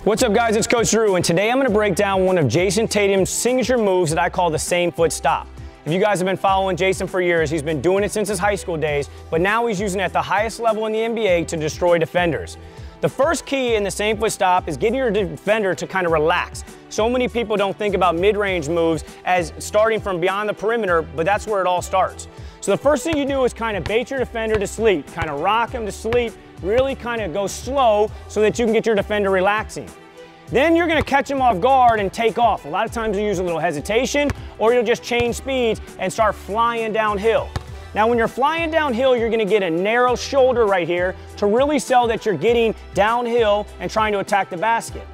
What's up guys, it's Coach Drew, and today I'm going to break down one of Jason Tatum's signature moves that I call the same foot stop. If you guys have been following Jason for years, he's been doing it since his high school days, but now he's using it at the highest level in the NBA to destroy defenders. The first key in the same foot stop is getting your defender to kind of relax. So many people don't think about mid-range moves as starting from beyond the perimeter, but that's where it all starts. So the first thing you do is kind of bait your defender to sleep, kind of rock him to sleep, really kind of go slow so that you can get your defender relaxing. Then you're going to catch him off guard and take off. A lot of times you use a little hesitation, or you'll just change speeds and start flying downhill. Now when you're flying downhill, you're going to get a narrow shoulder right here to really sell that you're getting downhill and trying to attack the basket.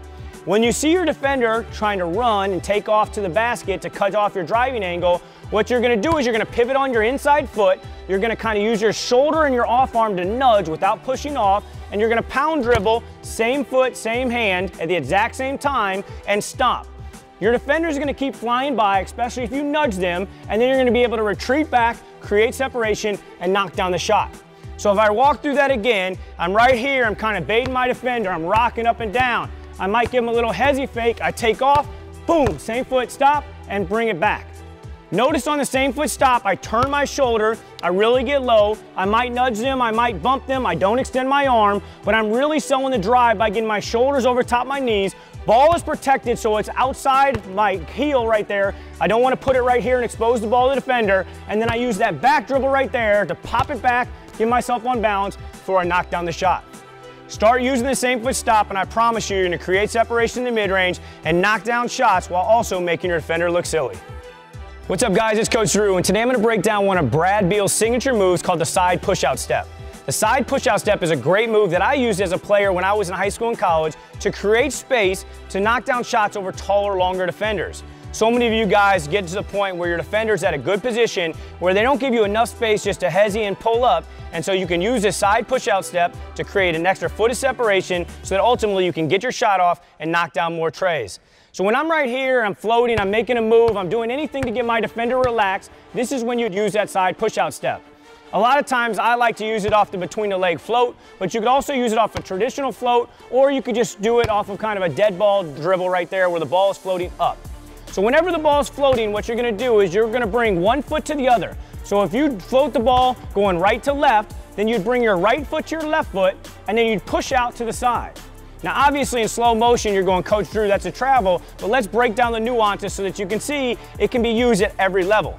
When you see your defender trying to run and take off to the basket to cut off your driving angle, what you're going to do is you're going to pivot on your inside foot. You're going to kind of use your shoulder and your off arm to nudge without pushing off, and you're going to pound dribble, same foot, same hand at the exact same time, and stop. Your defender is going to keep flying by, especially if you nudge them, and then you're going to be able to retreat back, create separation, and knock down the shot. So if I walk through that again, I'm right here, I'm kind of baiting my defender, I'm rocking up and down. I might give him a little hezzy fake, I take off, boom, same foot stop, and bring it back. Notice on the same foot stop, I turn my shoulder, I really get low, I might nudge them, I might bump them, I don't extend my arm, but I'm really selling the drive by getting my shoulders over top my knees. Ball is protected, so it's outside my heel right there. I don't want to put it right here and expose the ball to the defender, and then I use that back dribble right there to pop it back, give myself on balance before I knock down the shot. Start using the same foot stop, and I promise you, you're going to create separation in the mid-range and knock down shots while also making your defender look silly. What's up guys, it's Coach Drew, and today I'm going to break down one of Brad Beal's signature moves called the side push-out step. The side push-out step is a great move that I used as a player when I was in high school and college to create space to knock down shots over taller, longer defenders. So many of you guys get to the point where your defender's at a good position where they don't give you enough space just to hezzy and pull up, and so you can use this side push-out step to create an extra foot of separation so that ultimately you can get your shot off and knock down more trays. So when I'm right here, I'm floating, I'm making a move, I'm doing anything to get my defender relaxed, this is when you'd use that side push-out step. A lot of times I like to use it off the between the leg float, but you could also use it off a traditional float, or you could just do it off of kind of a dead ball dribble right there where the ball is floating up. So whenever the ball is floating, what you're going to do is you're going to bring one foot to the other. So if you float the ball going right to left, then you'd bring your right foot to your left foot, and then you'd push out to the side. Now obviously in slow motion you're going, Coach Drew, that's a travel, but let's break down the nuances so that you can see it can be used at every level.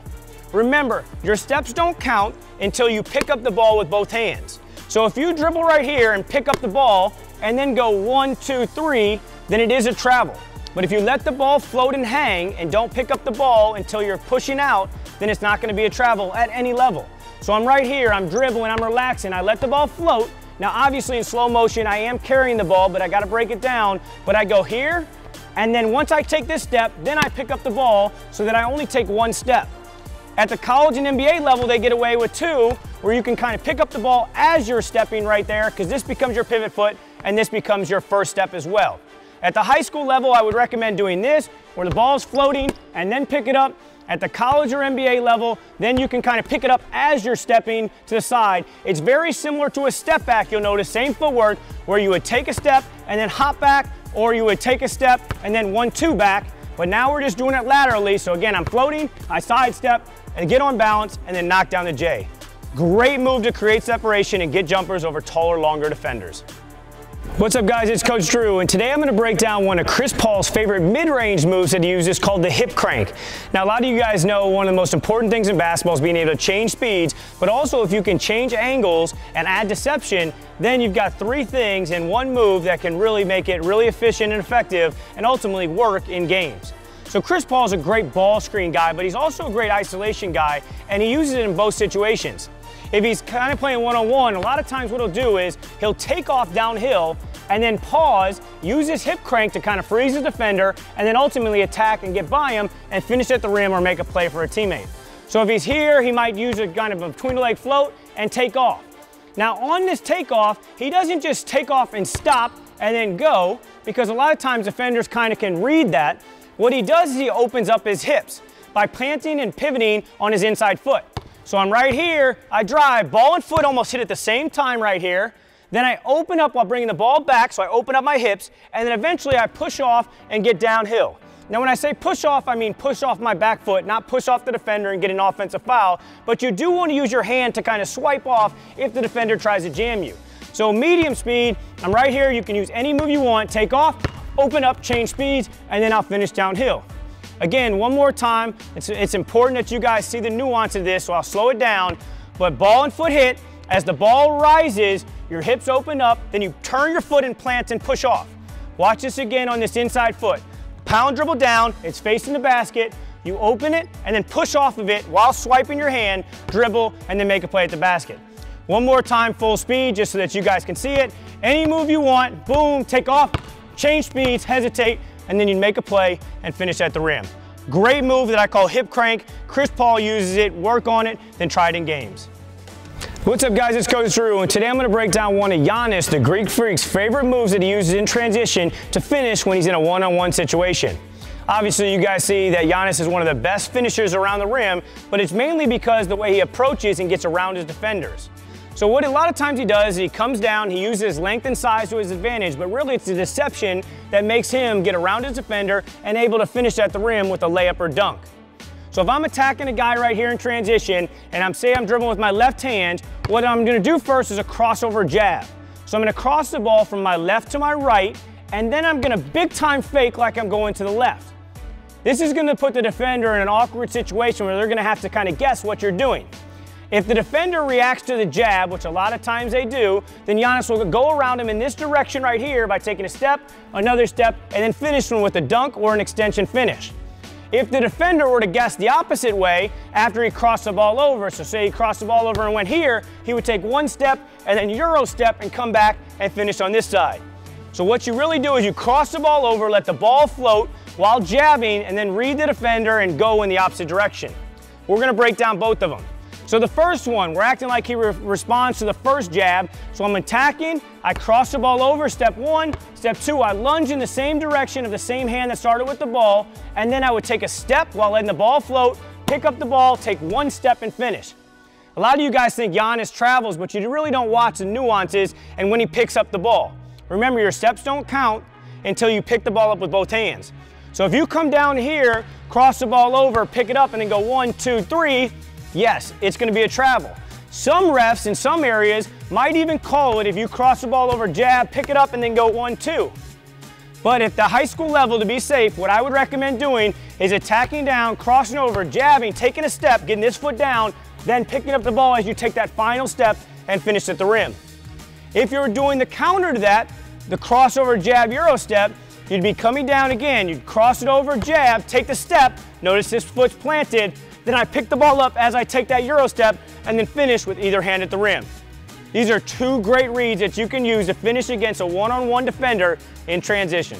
Remember, your steps don't count until you pick up the ball with both hands. So if you dribble right here and pick up the ball and then go 1, 2, 3, then it is a travel. But if you let the ball float and hang and don't pick up the ball until you're pushing out, then it's not going to be a travel at any level. So I'm right here, I'm dribbling, I'm relaxing, I let the ball float. Now obviously in slow motion I am carrying the ball, but I got to break it down. But I go here, and then once I take this step, then I pick up the ball so that I only take one step. At the college and NBA level, they get away with two, where you can kind of pick up the ball as you're stepping right there, because this becomes your pivot foot and this becomes your first step as well. At the high school level, I would recommend doing this, where the ball is floating and then pick it up. At the college or NBA level, then you can kind of pick it up as you're stepping to the side. It's very similar to a step back, you'll notice, same footwork, where you would take a step and then hop back, or you would take a step and then 1, 2 back. But now we're just doing it laterally. So again, I'm floating, I sidestep and get on balance and then knock down the J. Great move to create separation and get jumpers over taller, longer defenders. What's up guys, it's Coach Drew, and today I'm going to break down one of Chris Paul's favorite mid-range moves that he uses called the hip crank. Now a lot of you guys know one of the most important things in basketball is being able to change speeds, but also if you can change angles and add deception, then you've got three things in one move that can really make it really efficient and effective and ultimately work in games. So Chris Paul's a great ball screen guy, but he's also a great isolation guy, and he uses it in both situations. If he's kind of playing one-on-one, a lot of times what he'll do is he'll take off downhill and then pause, use his hip crank to kind of freeze his defender, and then ultimately attack and get by him and finish at the rim or make a play for a teammate. So if he's here, he might use a kind of a between the leg float and take off. Now on this takeoff, he doesn't just take off and stop and then go, because a lot of times defenders kind of can read that. What he does is he opens up his hips by planting and pivoting on his inside foot. So I'm right here, I drive, ball and foot almost hit at the same time right here. Then I open up while bringing the ball back, so I open up my hips, and then eventually I push off and get downhill. Now when I say push off, I mean push off my back foot, not push off the defender and get an offensive foul, but you do want to use your hand to kind of swipe off if the defender tries to jam you. So medium speed, I'm right here, you can use any move you want, take off, open up, change speeds, and then I'll finish downhill. Again, one more time, it's important that you guys see the nuance of this, so I'll slow it down, but ball and foot hit, as the ball rises, your hips open up, then you turn your foot and plant and push off. Watch this again on this inside foot. Pound dribble down, it's facing the basket, you open it and then push off of it while swiping your hand, dribble, and then make a play at the basket. One more time, full speed, just so that you guys can see it. Any move you want, boom, take off, change speeds, hesitate, and then you make a play and finish at the rim. Great move that I call hip crank. Chris Paul uses it, work on it, then try it in games. What's up guys, it's Coach Drew, and today I'm going to break down one of Giannis, the Greek Freak's favorite moves that he uses in transition to finish when he's in a one-on-one situation. Obviously you guys see that Giannis is one of the best finishers around the rim, but it's mainly because the way he approaches and gets around his defenders. So what a lot of times he does is he comes down, he uses his length and size to his advantage, but really it's the deception that makes him get around his defender and able to finish at the rim with a layup or dunk. So if I'm attacking a guy right here in transition and I'm dribbling with my left hand, what I'm going to do first is a crossover jab. So I'm going to cross the ball from my left to my right, and then I'm going to big time fake like I'm going to the left. This is going to put the defender in an awkward situation where they're going to have to kind of guess what you're doing. If the defender reacts to the jab, which a lot of times they do, then Giannis will go around him in this direction right here by taking a step, another step, and then finishing with a dunk or an extension finish. If the defender were to guess the opposite way after he crossed the ball over, so say he crossed the ball over and went here, he would take one step and then Euro step and come back and finish on this side. So what you really do is you cross the ball over, let the ball float while jabbing, and then read the defender and go in the opposite direction. We're going to break down both of them. So the first one, we're acting like he responds to the first jab. So I'm attacking, I cross the ball over, step one. Step two, I lunge in the same direction of the same hand that started with the ball, and then I would take a step while letting the ball float, pick up the ball, take one step and finish. A lot of you guys think Giannis travels, but you really don't watch the nuances and when he picks up the ball. Remember, your steps don't count until you pick the ball up with both hands. So if you come down here, cross the ball over, pick it up, and then go 1, 2, 3, yes, it's going to be a travel. Some refs in some areas might even call it if you cross the ball over, jab, pick it up, and then go 1, 2. But at the high school level, to be safe, what I would recommend doing is attacking down, crossing over, jabbing, taking a step, getting this foot down, then picking up the ball as you take that final step and finish at the rim. If you're doing the counter to that, the crossover, jab, Euro step, you'd be coming down again. You'd cross it over, jab, take the step, notice this foot's planted, then I pick the ball up as I take that Euro step and then finish with either hand at the rim. These are two great reads that you can use to finish against a one-on-one defender in transition.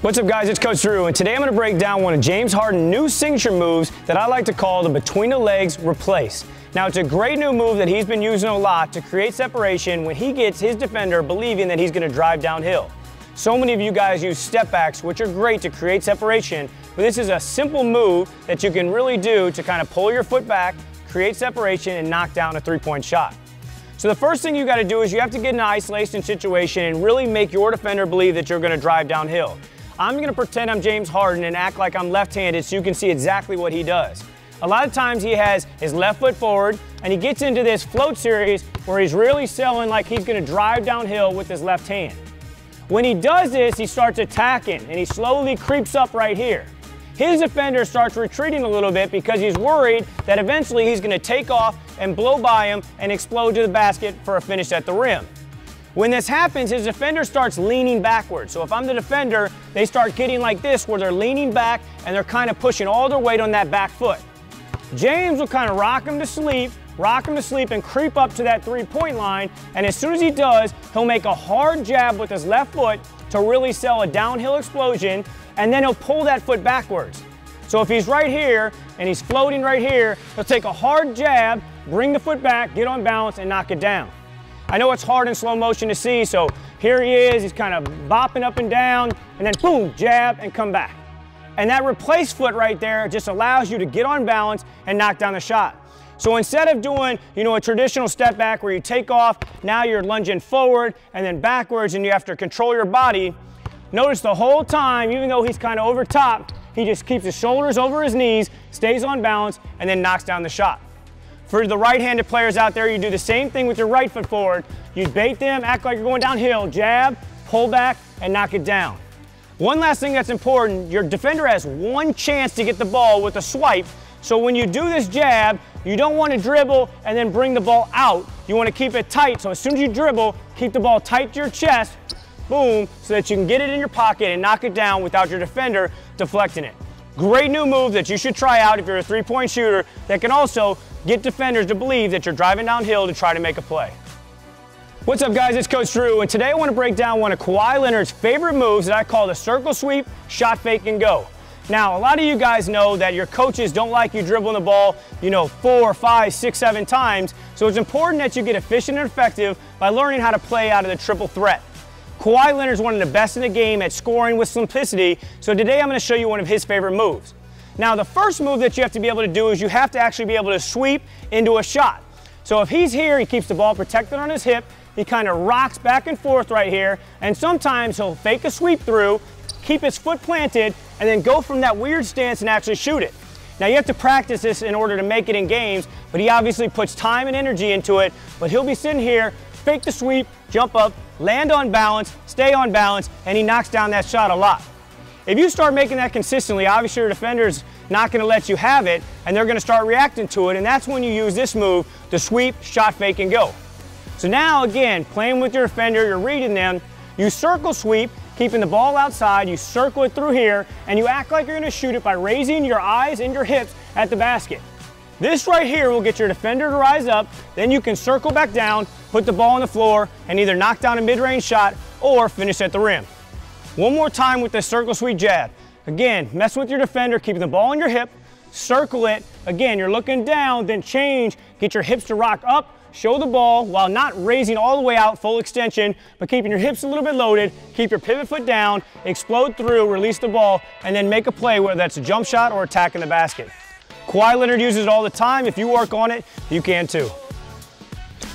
What's up guys, it's Coach Drew, and today I'm going to break down one of James Harden's new signature moves that I like to call the between the legs replace. Now it's a great new move that he's been using a lot to create separation when he gets his defender believing that he's going to drive downhill. So many of you guys use step backs, which are great to create separation, but this is a simple move that you can really do to kind of pull your foot back, create separation, and knock down a three-point shot. So the first thing you got to do is you have to get in an isolation situation and really make your defender believe that you're going to drive downhill. I'm going to pretend I'm James Harden and act like I'm left-handed so you can see exactly what he does. A lot of times he has his left foot forward and he gets into this float series where he's really selling like he's going to drive downhill with his left hand. When he does this, he starts attacking and he slowly creeps up right here. His defender starts retreating a little bit because he's worried that eventually he's going to take off and blow by him and explode to the basket for a finish at the rim. When this happens, his defender starts leaning backwards. So if I'm the defender, they start getting like this where they're leaning back and they're kind of pushing all their weight on that back foot. James will kind of rock him to sleep and creep up to that three-point line, and as soon as he does, he'll make a hard jab with his left foot to really sell a downhill explosion, and then he'll pull that foot backwards. So if he's right here and he's floating right here, he'll take a hard jab, bring the foot back, get on balance, and knock it down. I know it's hard in slow motion to see, so here he is, he's kind of bopping up and down, and then boom, jab, and come back. And that replace foot right there just allows you to get on balance and knock down the shot. So instead of doing, a traditional step back where you take off, now you're lunging forward and then backwards and you have to control your body. Notice the whole time, even though he's kind of over top, he just keeps his shoulders over his knees, stays on balance, and then knocks down the shot. For the right-handed players out there, you do the same thing with your right foot forward. You bait them, act like you're going downhill, jab, pull back, and knock it down. One last thing that's important, your defender has one chance to get the ball with a swipe. So when you do this jab, you don't want to dribble and then bring the ball out. You want to keep it tight. So as soon as you dribble, keep the ball tight to your chest, boom, so that you can get it in your pocket and knock it down without your defender deflecting it. Great new move that you should try out if you're a three-point shooter that can also get defenders to believe that you're driving downhill to try to make a play. What's up, guys? It's Coach Drew, and today I want to break down one of Kawhi Leonard's favorite moves that I call the circle sweep, shot fake, and go. Now, a lot of you guys know that your coaches don't like you dribbling the ball, 4, 5, 6, 7 times, so it's important that you get efficient and effective by learning how to play out of the triple threat. Kawhi Leonard is one of the best in the game at scoring with simplicity, so today I'm going to show you one of his favorite moves. Now, the first move that you have to be able to do is you have to actually be able to sweep into a shot. So if he's here, he keeps the ball protected on his hip, he kind of rocks back and forth right here, and sometimes he'll fake a sweep through, keep his foot planted, and then go from that weird stance and actually shoot it. Now, you have to practice this in order to make it in games, but he obviously puts time and energy into it, but he'll be sitting here, fake the sweep, jump up, land on balance, stay on balance, and he knocks down that shot a lot. If you start making that consistently, obviously your defender's not going to let you have it, and they're going to start reacting to it, and that's when you use this move, the sweep, shot fake, and go. So now, again, playing with your defender, you're reading them, you circle sweep, keeping the ball outside, you circle it through here, and you act like you're going to shoot it by raising your eyes and your hips at the basket. This right here will get your defender to rise up, then you can circle back down, put the ball on the floor, and either knock down a mid-range shot or finish at the rim. One more time with the circle sweep jab. Again, mess with your defender, keeping the ball on your hip, circle it. Again, you're looking down, then change, get your hips to rock up, show the ball while not raising all the way out, full extension, but keeping your hips a little bit loaded, keep your pivot foot down, explode through, release the ball, and then make a play, whether that's a jump shot or attacking the basket. Kawhi Leonard uses it all the time. If you work on it, you can too.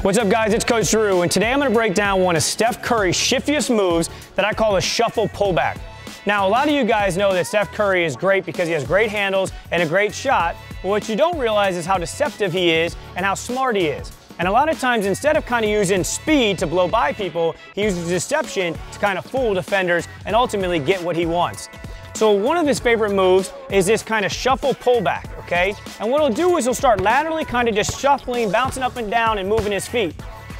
What's up, guys? It's Coach Drew, and today I'm going to break down one of Steph Curry's shiftiest moves that I call a shuffle pullback. Now, a lot of you guys know that Steph Curry is great because he has great handles and a great shot, but what you don't realize is how deceptive he is and how smart he is. And a lot of times, instead of kind of using speed to blow by people, he uses deception to kind of fool defenders and ultimately get what he wants. So one of his favorite moves is this kind of shuffle pullback, okay? And what he'll do is he'll start laterally kind of just shuffling, bouncing up and down and moving his feet.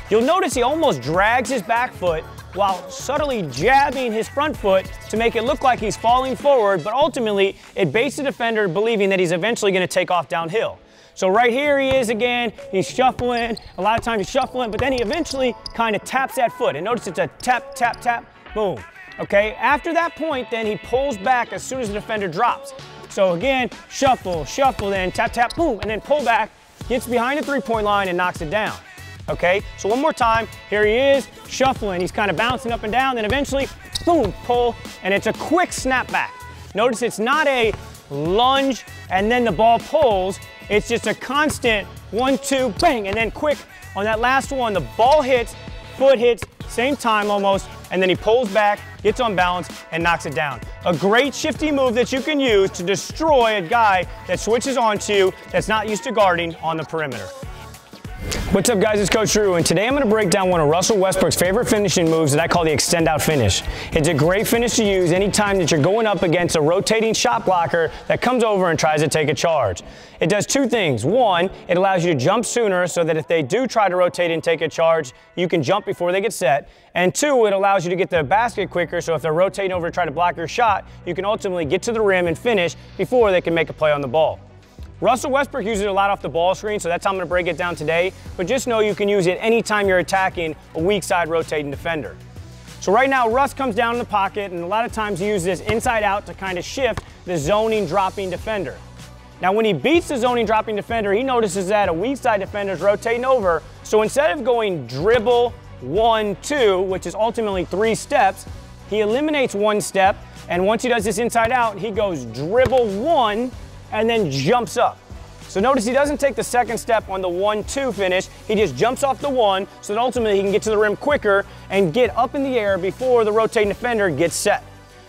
You'll notice he almost drags his back foot while subtly jabbing his front foot to make it look like he's falling forward, but ultimately it baits the defender believing that he's eventually going to take off downhill. So right here he is again, he's shuffling, a lot of times he's shuffling, but then he eventually kind of taps that foot. And notice it's a tap, tap, tap, boom. Okay, after that point, then he pulls back as soon as the defender drops. So again, shuffle, shuffle, then tap, tap, boom, and then pull back, gets behind the three-point line and knocks it down. Okay, so one more time, here he is, shuffling, he's kind of bouncing up and down, then eventually, boom, pull, and it's a quick snap back. Notice it's not a lunge and then the ball pulls, it's just a constant 1, 2, bang, and then quick on that last one, the ball hits, foot hits, same time almost, and then he pulls back, gets on balance, and knocks it down. A great shifty move that you can use to destroy a guy that switches onto you that's not used to guarding on the perimeter. What's up, guys? It's Coach Drew, and today I'm going to break down one of Russell Westbrook's favorite finishing moves that I call the extend out finish. It's a great finish to use anytime that you're going up against a rotating shot blocker that comes over and tries to take a charge. It does two things. One, it allows you to jump sooner so that if they do try to rotate and take a charge, you can jump before they get set. And two, it allows you to get the basket quicker, so if they're rotating over to try to block your shot, you can ultimately get to the rim and finish before they can make a play on the ball. Russell Westbrook uses it a lot off the ball screen, so that's how I'm going to break it down today. But just know you can use it anytime you're attacking a weak side rotating defender. So right now, Russ comes down in the pocket, and a lot of times he uses this inside out to kind of shift the zoning dropping defender. Now when he beats the zoning dropping defender, he notices that a weak side defender is rotating over. So instead of going dribble 1, 2, which is ultimately 3 steps, he eliminates 1 step, and once he does this inside out, he goes dribble 1, and then jumps up. So notice he doesn't take the second step on the 1-2 finish. He just jumps off the 1 so that ultimately he can get to the rim quicker and get up in the air before the rotating defender gets set.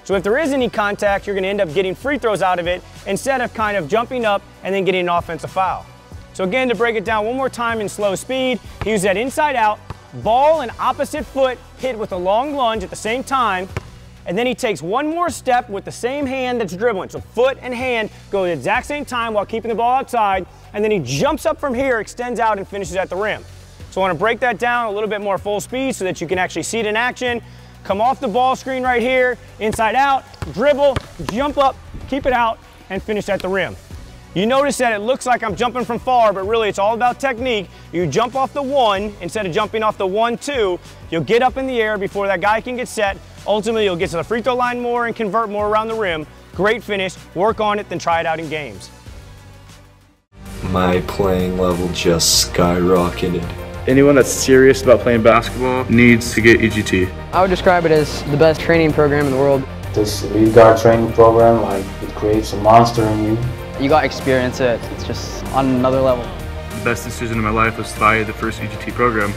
So if there is any contact, you're going to end up getting free throws out of it instead of kind of jumping up and then getting an offensive foul. So again, to break it down one more time in slow speed, he uses that inside out, ball and opposite foot hit with a long lunge at the same time, and then he takes one more step with the same hand that's dribbling. So foot and hand go at the exact same time while keeping the ball outside, and then he jumps up from here, extends out, and finishes at the rim. So I want to break that down a little bit more full speed so that you can actually see it in action. Come off the ball screen right here, inside out, dribble, jump up, keep it out, and finish at the rim. You notice that it looks like I'm jumping from far, but really it's all about technique. You jump off the 1 instead of jumping off the 1-2. You'll get up in the air before that guy can get set. Ultimately, you'll get to the free throw line more and convert more around the rim. Great finish. Work on it, then try it out in games. My playing level just skyrocketed. Anyone that's serious about playing basketball needs to get EGT. I would describe it as the best training program in the world. This lead guard training program, it creates a monster in you. You got to experience it. It's just on another level. The best decision of my life was via the first EGT program.